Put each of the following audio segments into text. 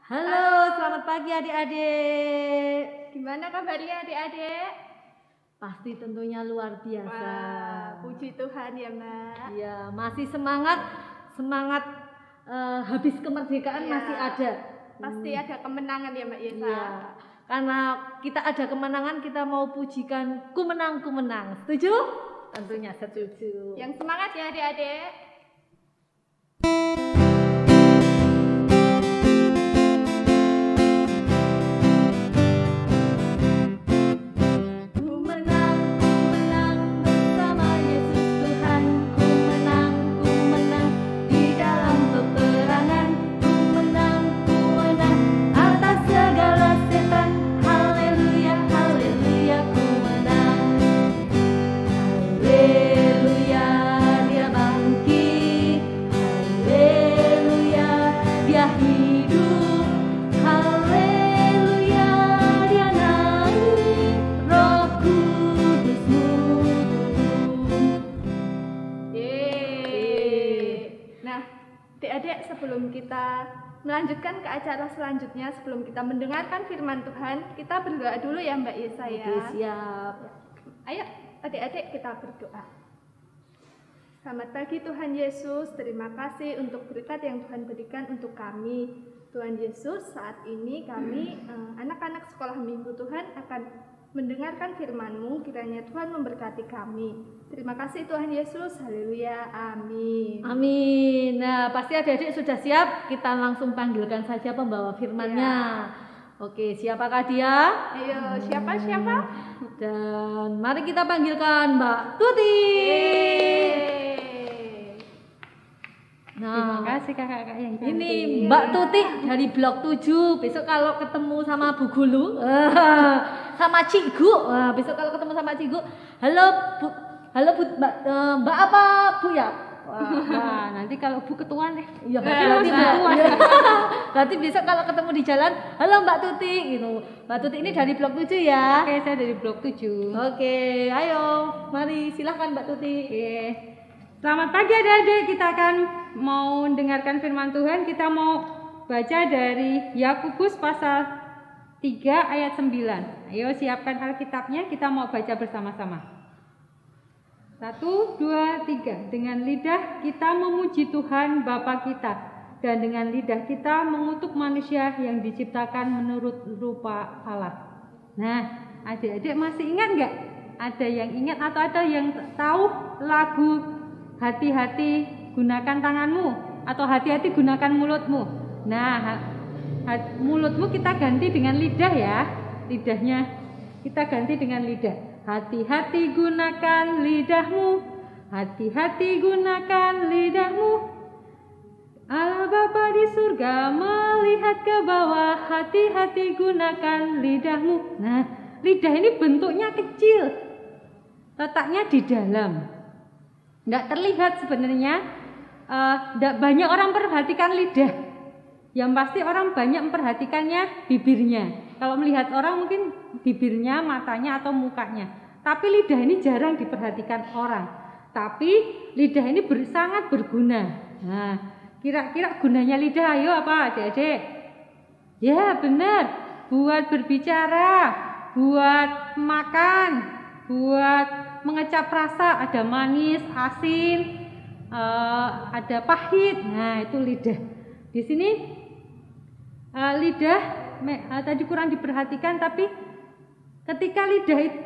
Halo, selamat pagi adik-adik. Gimana kabarnya adik-adik? Pasti tentunya luar biasa. Wah, puji Tuhan ya Mbak. Iya, masih semangat habis kemerdekaan Iya. masih ada. Pasti ada kemenangan ya Mbak Yesa. Iya, karena kita ada kemenangan, kita mau pujikan ku menang, ku menang. Setuju? Tentunya setuju. Yang semangat ya adik-adik. Ku menang bersama Yesus Tuhan. Ku menang di dalam peperangan. Ku menang atas segala setan. Haleluya, haleluya, ku menang. Haleluya, dia bangkit. Haleluya, dia hidup. Haleluya, dia naik. Roh Kudus-Mu turun. Yeay. Nah, adik-adik, sebelum kita melanjutkan ke acara selanjutnya, sebelum kita mendengarkan firman Tuhan, kita berdoa dulu ya Mbak Yesa ya. Oke, siap. Ayo adik-adik kita berdoa. Selamat pagi Tuhan Yesus, terima kasih untuk berkat yang Tuhan berikan untuk kami. Tuhan Yesus, saat ini kami anak-anak sekolah minggu Tuhan akan mendengarkan firman-Mu, kiranya Tuhan memberkati kami. Terima kasih Tuhan Yesus, haleluya, amin. Amin. Nah, pasti adik-adik sudah siap. Kita langsung panggilkan saja pembawa firman-Nya. Oke, siapakah dia? Ayo, siapa? Dan mari kita panggilkan Mbak Tuti. Terima Nah, kasih kakak-kakak yang cantik. ini Mbak Tuti dari blok 7. Besok kalau ketemu sama Bu Gulu, sama Cik Gu, besok kalau ketemu sama Cik Gu, halo Bu, Mbak apa Bu ya? Wah, nanti kalau Bu ketuaan deh. Iya, berarti ketuaan. berarti besok kalau ketemu di jalan, halo Mbak Tuti gitu. Mbak Tuti ini dari blok 7 ya. Oke, saya dari blok 7. Oke, ayo, mari silahkan Mbak Tuti. Oke. Selamat pagi adik-adik, kita akan mau dengarkan firman Tuhan. Kita mau baca dari Yakobus pasal 3 ayat 9. Ayo siapkan Alkitabnya, kita mau baca bersama-sama. 1, 2, 3. Dengan lidah kita memuji Tuhan Bapa kita, dan dengan lidah kita mengutuk manusia yang diciptakan menurut rupa Allah. Nah, adik-adik masih ingat nggak? Ada yang ingat atau ada yang tahu lagu hati-hati gunakan tanganmu atau hati-hati gunakan mulutmu? Nah, mulutmu kita ganti dengan lidah ya. Lidahnya kita ganti dengan lidah. Hati-hati gunakan lidahmu. Hati-hati gunakan lidahmu. Allah Bapa di surga melihat ke bawah. Hati-hati gunakan lidahmu. Nah, lidah ini bentuknya kecil. Letaknya di dalam. Nggak terlihat sebenarnya. Nggak banyak orang perhatikan lidah. Yang pasti orang banyak memperhatikannya bibirnya. Kalau melihat orang mungkin bibirnya, matanya atau mukanya. Tapi lidah ini jarang diperhatikan orang. Tapi lidah ini sangat berguna. Nah, kira-kira gunanya lidah ayo apa adik-adik? Ya benar, buat berbicara, buat makan, buat mengecap rasa, ada manis, asin, ada pahit. Nah, itu lidah. Di sini lidah tadi kurang diperhatikan, tapi ketika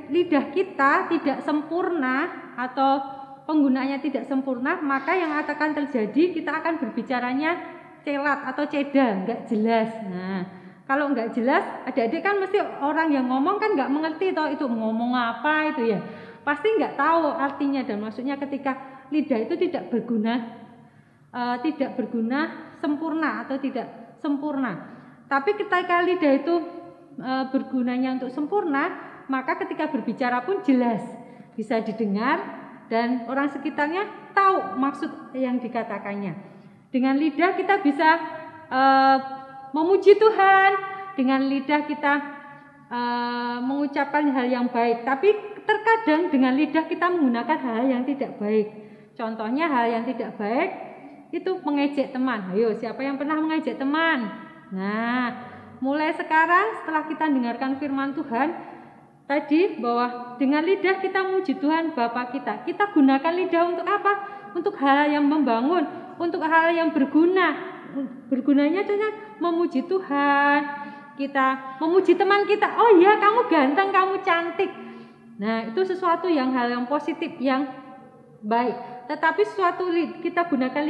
lidah kita tidak sempurna atau penggunaannya tidak sempurna, maka yang akan terjadi kita akan berbicaranya celat atau cedal, nggak jelas. Nah, kalau nggak jelas, adik-adik kan mesti orang yang ngomong kan nggak mengerti toh itu ngomong apa itu ya, pasti nggak tahu artinya dan maksudnya. Ketika lidah itu tidak berguna sempurna atau tidak sempurna. Tapi ketika lidah itu bergunanya untuk sempurna, maka ketika berbicara pun jelas, bisa didengar dan orang sekitarnya tahu maksud yang dikatakannya. Dengan lidah kita bisa memuji Tuhan, dengan lidah kita mengucapkan hal yang baik. Tapi terkadang dengan lidah kita menggunakan hal yang tidak baik. Contohnya hal yang tidak baik itu mengejek teman. Ayo, siapa yang pernah mengejek teman? Nah, mulai sekarang setelah kita dengarkan firman Tuhan tadi bahwa dengan lidah kita memuji Tuhan Bapa kita. Kita gunakan lidah untuk apa? Untuk hal yang membangun, untuk hal yang berguna. Bergunanya adalah memuji Tuhan. Kita memuji teman kita. Oh iya, kamu ganteng, kamu cantik. Nah, itu sesuatu yang hal yang positif, yang baik. Tetapi sesuatu kita gunakan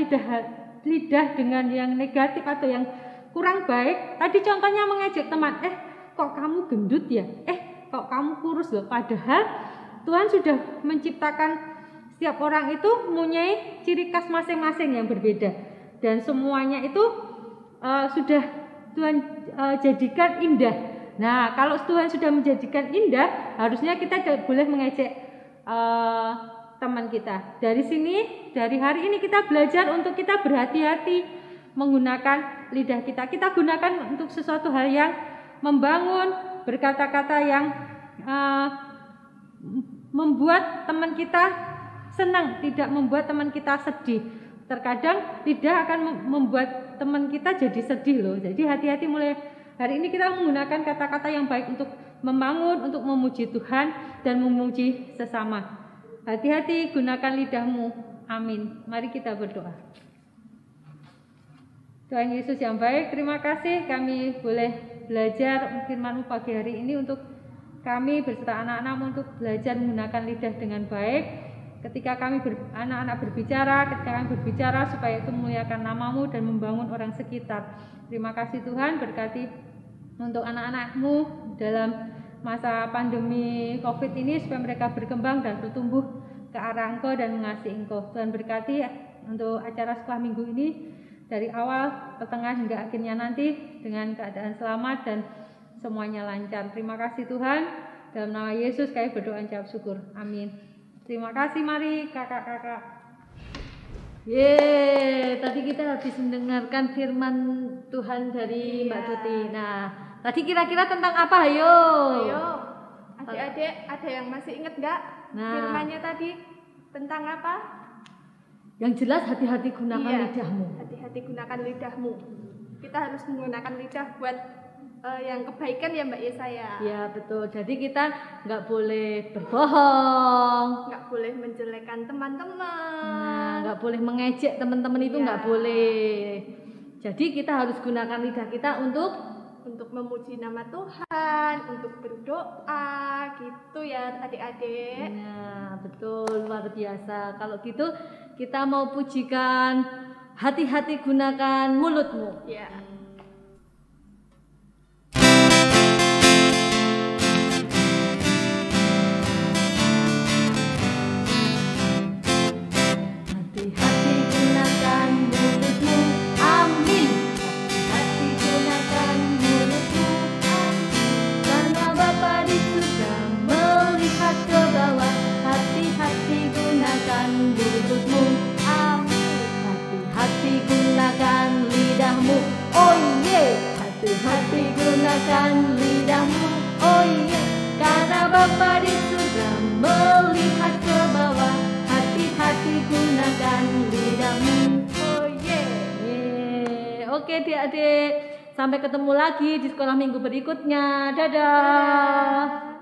lidah dengan yang negatif atau yang kurang baik. Tadi contohnya mengejek teman. Kok kamu gendut ya? Kok kamu kurus loh? Padahal Tuhan sudah menciptakan setiap orang itu mempunyai ciri khas masing-masing yang berbeda. Dan semuanya itu sudah Tuhan jadikan indah. Nah, kalau Tuhan sudah menjadikan indah, harusnya kita tidak boleh mengejek teman kita. Dari sini, dari hari ini kita belajar untuk kita berhati-hati menggunakan lidah kita. Kita gunakan untuk sesuatu hal yang membangun, berkata-kata yang membuat teman kita senang, tidak membuat teman kita sedih. Terkadang lidah akan membuat teman kita jadi sedih loh. Jadi hati-hati mulai hari ini kita menggunakan kata-kata yang baik untuk membangun, untuk memuji Tuhan dan memuji sesama. Hati-hati gunakan lidahmu. Amin. Mari kita berdoa. Tuhan Yesus yang baik, terima kasih kami boleh belajar firman-Mu pagi hari ini untuk kami beserta anak-anak untuk belajar menggunakan lidah dengan baik. Ketika kami anak-anak berbicara, ketika kami berbicara supaya itu memuliakan nama-Mu dan membangun orang sekitar. Terima kasih Tuhan, berkati untuk anak-anak-Mu dalam masa pandemi COVID ini supaya mereka berkembang dan bertumbuh ke arah Engkau dan mengasihi Engkau. Tuhan berkati untuk acara sekolah minggu ini dari awal, pertengahan hingga akhirnya nanti dengan keadaan selamat dan semuanya lancar. Terima kasih Tuhan. Dalam nama Yesus kami berdoa dan jawab syukur. Amin. Terima kasih, mari kakak-kakak. Tadi kita habis mendengarkan firman Tuhan dari Mbak Tuti. Nah, tadi kira-kira tentang apa? Ayo, adik-adik, ada yang masih ingat nggak firmannya tadi tentang apa? Yang jelas hati-hati gunakan lidahmu. Hati-hati gunakan lidahmu. Kita harus menggunakan lidah buat yang kebaikan ya Mbak Yesaya. Ya betul. Jadi kita nggak boleh berbohong, nggak boleh menjelekkan teman-teman, nggak boleh mengejek teman-teman itu nggak boleh. Jadi kita harus gunakan lidah kita untuk memuji nama Tuhan, untuk berdoa, gitu ya adik-adik. Ya betul, luar biasa. Kalau gitu kita mau pujikan hati-hati gunakan mulutmu. Ya. Hati-hati gunakan lidahmu, oh iya, karena Bapa di surga melihat ke bawah. Hati-hati gunakan lidahmu, oh yeah. Oke adik-adik, sampai ketemu lagi di sekolah minggu berikutnya. Dadah.